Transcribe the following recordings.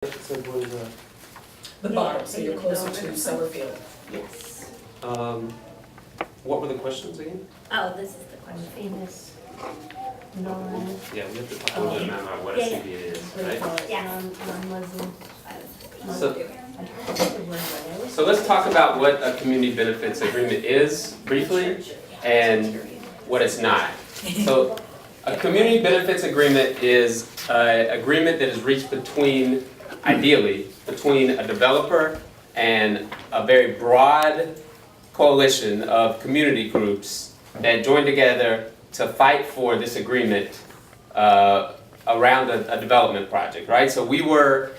Said was, The bottom, so you're closer to Summerfield. Yes. what were the questions again? Oh, this is the question. Famous non. Yeah, we have to talk a little bit about what a Yeah, CBA is, right? Yeah. Non-Muslim. So let's talk about what a community benefits agreement is briefly and what it's not. So a community benefits agreement is an agreement that is reached between, ideally, between a developer and a very broad coalition of community groups that join together to fight for this agreement around a development project, right? So we were,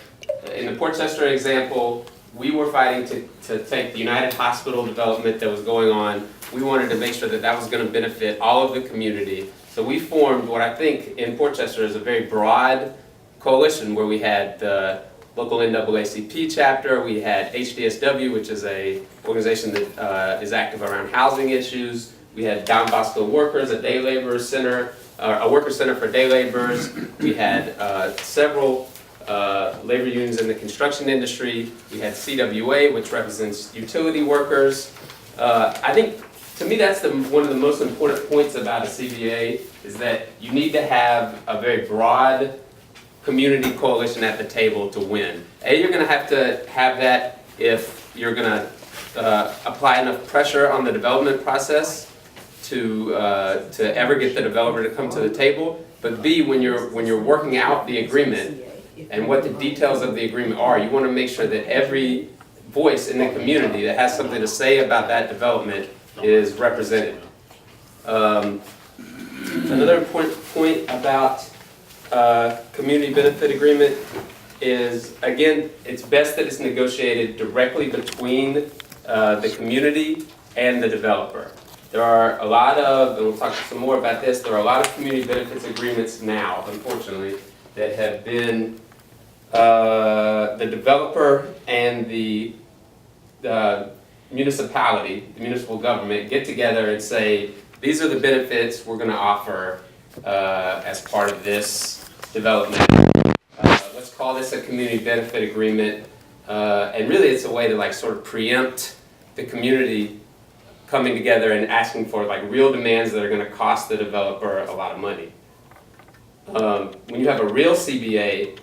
in the Portchester example, we were fighting to take the United Hospital development that was going on. We wanted to make sure that that was going to benefit all of the community. So we formed what I think in Portchester is a very broad coalition where we had the local NAACP chapter, we had HDSW, which is an organization that is active around housing issues. We had Don Bosco Workers, a day laborers center, a worker center for day laborers. We had several labor unions in the construction industry. We had CWA, which represents utility workers. I think, to me, that's one of the most important points about a CBA is that you need to have a very broad community coalition at the table to win. You're going to have that if you're going to apply enough pressure on the development process to ever get the developer to come to the table. But B, when you're working out the agreement and what the details of the agreement are, you want to make sure that every voice in the community that has something to say about that development is represented. Another important point about community benefit agreement is, again, it's best that it's negotiated directly between the community and the developer. There are a lot of, and we'll talk some more about this, there are a lot of community benefits agreements now, unfortunately, that have been the developer and the municipality, the municipal government, get together and say, these are the benefits we're going to offer as part of this development. Let's call this a community benefit agreement. And really it's a way to like sort of preempt the community coming together and asking for like real demands that are going to cost the developer a lot of money. When you have a real CBA,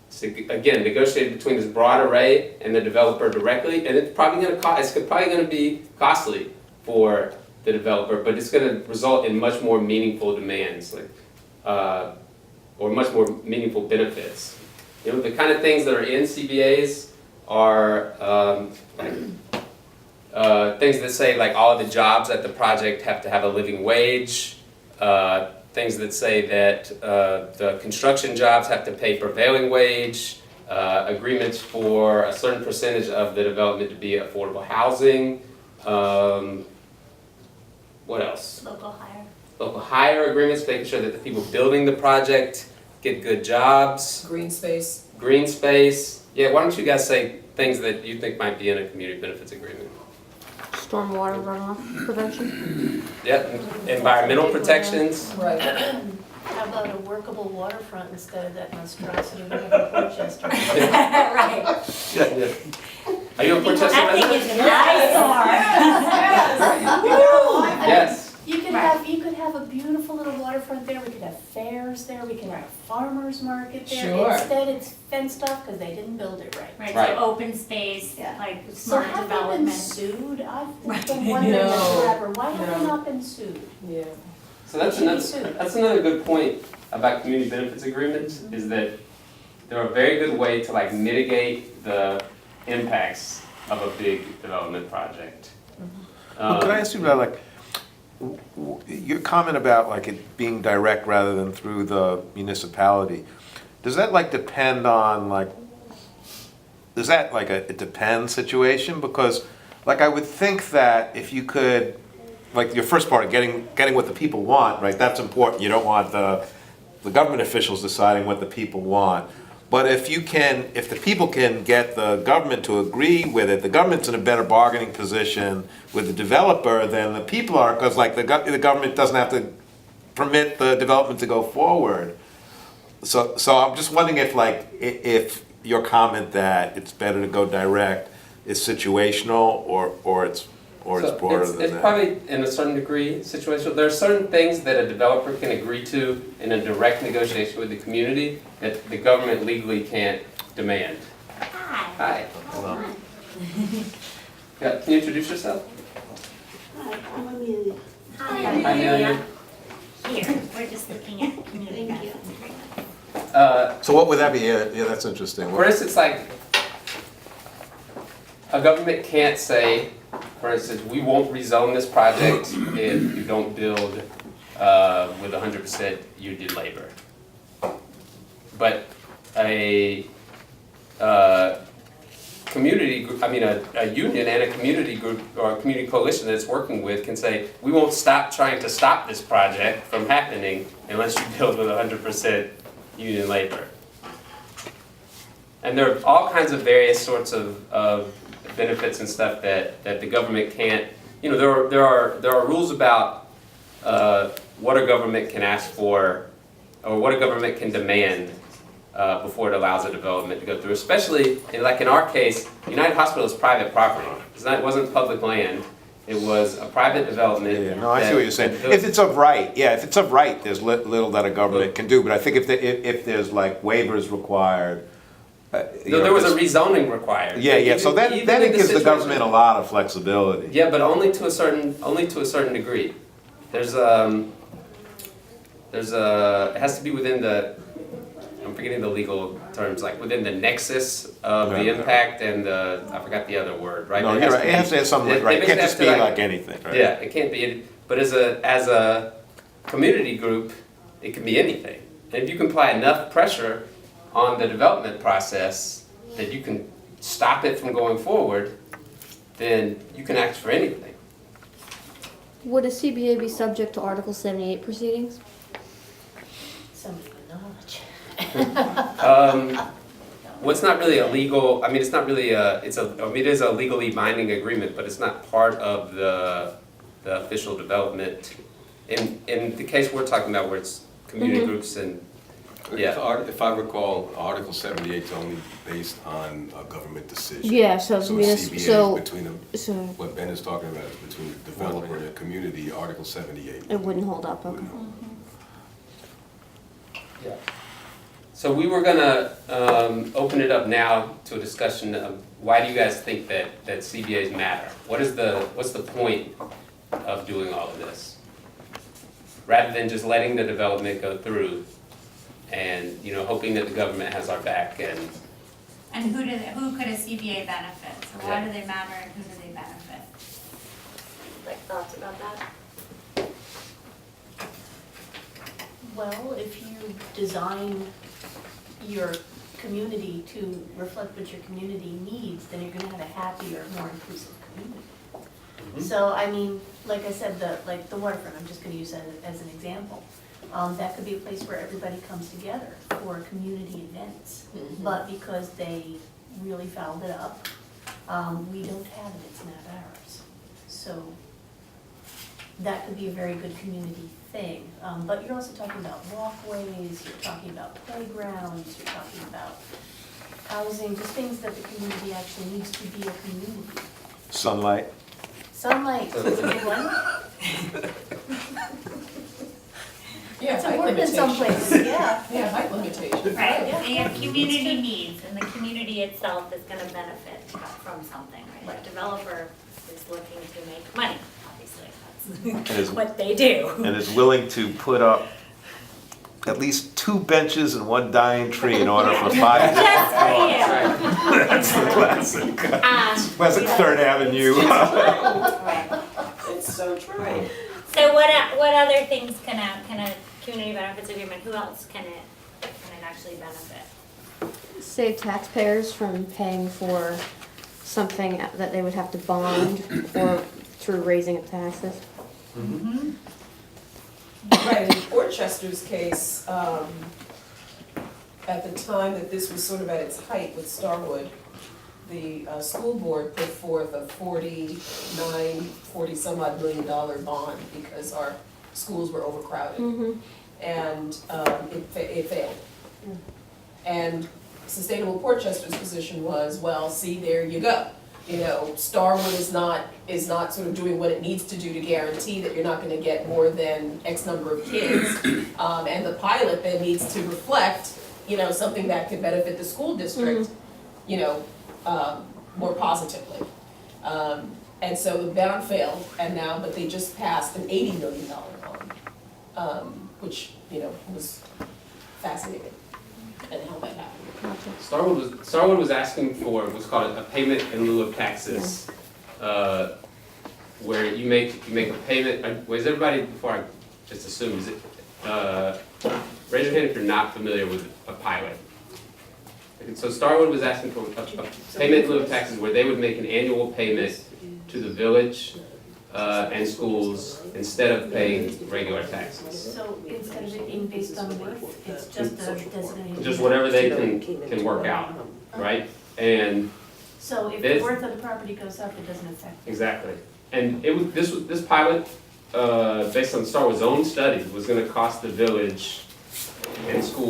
it's again negotiated between this broad array and the developer directly, and it's probably going to be costly for the developer, but it's going to result in much more meaningful demands, like or much more meaningful benefits. You know, the kind of things that are in CBAs are things that say like all of the jobs at the project have to have a living wage. Things that say that the construction jobs have to pay prevailing wage, agreements for a certain percentage of the development to be affordable housing. What else? Local hire. Local hire agreements, making sure that the people building the project get good jobs. Green space. Green space. Yeah, why don't you guys say things that you think might be in a community benefits agreement? Stormwater runoff prevention. Yep, environmental protections. Right. How about a workable waterfront instead of that monstrosity we have in Portchester? Right. Yeah. Are you a Portchester That thing resident? is nice. Yes. You could have a beautiful little waterfront there, we could have fairs there, we could have a farmer's market there. Sure. Instead it's fenced off because they didn't build it right. Right, Right. so open space, Yeah. like So smart have they been development. sued? I've Right. been wondering No. that forever, why have No. they not been sued? Yeah. So that's another good point about community benefits agreements, is that they're a very good way to like mitigate the impacts of a big development project. Well, could I ask you about like your comment about like it being direct rather than through the municipality? Does that like depend on like, is that like a it depends situation? Because like I would think that if you could, like your first part of getting what the people want, right? That's important. You don't want the government officials deciding what the people want. But if the people can get the government to agree with it, the government's in a better bargaining position with the developer than the people are, because like the government doesn't have to permit the development to go forward. So I'm just wondering if like if your comment that it's better to go direct is situational, or it's broader than that? It's probably in a certain degree situational. There are certain things that a developer can agree to in a direct negotiation with the community that the government legally can't demand. Hi. Hello. Yeah, can you introduce yourself? Hi, I'm Amelia. Hi, Hi, Amelia. Here, we're just looking at community benefit agreement. So what would that be? Yeah, that's interesting. For instance, like, a government can't say, for instance, we won't rezone this project if you don't build with 100% union labor. But a community group, I mean a union and a community group or a community coalition that it's working with can say, we won't stop trying to stop this project from happening unless you build with 100% union labor. And there are all kinds of various sorts of benefits and stuff that the government can't, you know, there are rules about what a government can ask for or what a government can demand before it allows a development to go through. Especially, like in our case, United Hospital is private property. It wasn't public land. It was a private development. Yeah, no, I see what you're saying. If it's of right, there's little that a government can do. But I think if there's like waivers required. There was a rezoning required. Yeah, so then Even it in the gives the situation- government a lot of flexibility. Yeah, but only to a certain degree. It has to be within I'm forgetting the legal terms, like within the nexus of the impact and I forgot the other word, right? No, you're right, it has to have something, right, it can't just be like anything, right? Yeah, it can't be, but as a community group, it can be anything. And if you can apply enough pressure on the development process that you can stop it from going forward, then you can ask for anything. Would a CBA be subject to Article 78 proceedings? Some of the knowledge. Well, it's not really a legal, I mean, it's not really it is a legally binding agreement, but it's not part of the official development. In the case we're talking about where it's community groups and, yeah. If I recall, Article 78 is only based on a government decision. Yeah, so So munis- CBA so- is between them, So what Ben is talking about is between the developer and the community, Article 78. it wouldn't hold up, okay. Yeah. So we were gonna open it up now to a discussion of why do you guys think that CBAs matter? What's the point of doing all of this? Rather than just letting the development go through and, you know, hoping that the government has our back and. And who could a CBA benefit? So why do they matter and who do they benefit? Like thoughts about that? Well, if you design your community to reflect what your community needs, then you're gonna have a happier, more inclusive community. So, I mean, like I said, the waterfront, I'm just gonna use that as an example. That could be a place where everybody comes together for community events. But because they really fouled it up, we don't have it, it's not ours. So that could be a very good community thing. But you're also talking about walkways, you're talking about playgrounds, you're talking about housing, just things that the community actually needs to be a community. Sunlight. Sunlight is a big one. Yeah, It's height important in some limitations. places, yeah. Yeah, height limitations. Right, Yeah. they have community needs, and the community itself is gonna benefit from something, right? The developer is looking to make money, obviously, And that's is, what they do. and is willing to put up at least 2 benches and 1 dying tree in order for 5. Just for you. That's the classic. Classic 3rd Avenue. Right. It's so true. So what other things can a community benefits agreement, who else can it actually benefit? Save taxpayers from paying for something that they would have to bond or through raising of taxes. Right, in Orchester's case, at the time that this was sort of at its height with Starwood, the school board put forth a 40 some odd $million bond because our schools were overcrowded. And it failed. And Sustainable Portchester's position was, well, see, there you go. You know, Starwood is not sort of doing what it needs to do to guarantee that you're not gonna get more than X number of kids. And the pilot then needs to reflect, you know, something that could benefit the school district, you know, more positively. And so the bond failed, and now, but they just passed an $80 million bond, which, you know, was fascinating, and how that happened. Starwood was asking for what's called a payment in lieu of taxes, where you make a payment. Is everybody, before I just assume, is it? Raise your hand if you're not familiar with a pilot. So Starwood was asking for a payment in lieu of taxes, where they would make an annual payment to the village and schools instead of paying regular taxes. So instead of it being based on worth, it's just a designated. Just whatever they can work out, right? And So if this- the worth of the property goes up, it doesn't affect it. exactly. And this pilot, based on Starwood's own study, was gonna cost the village and school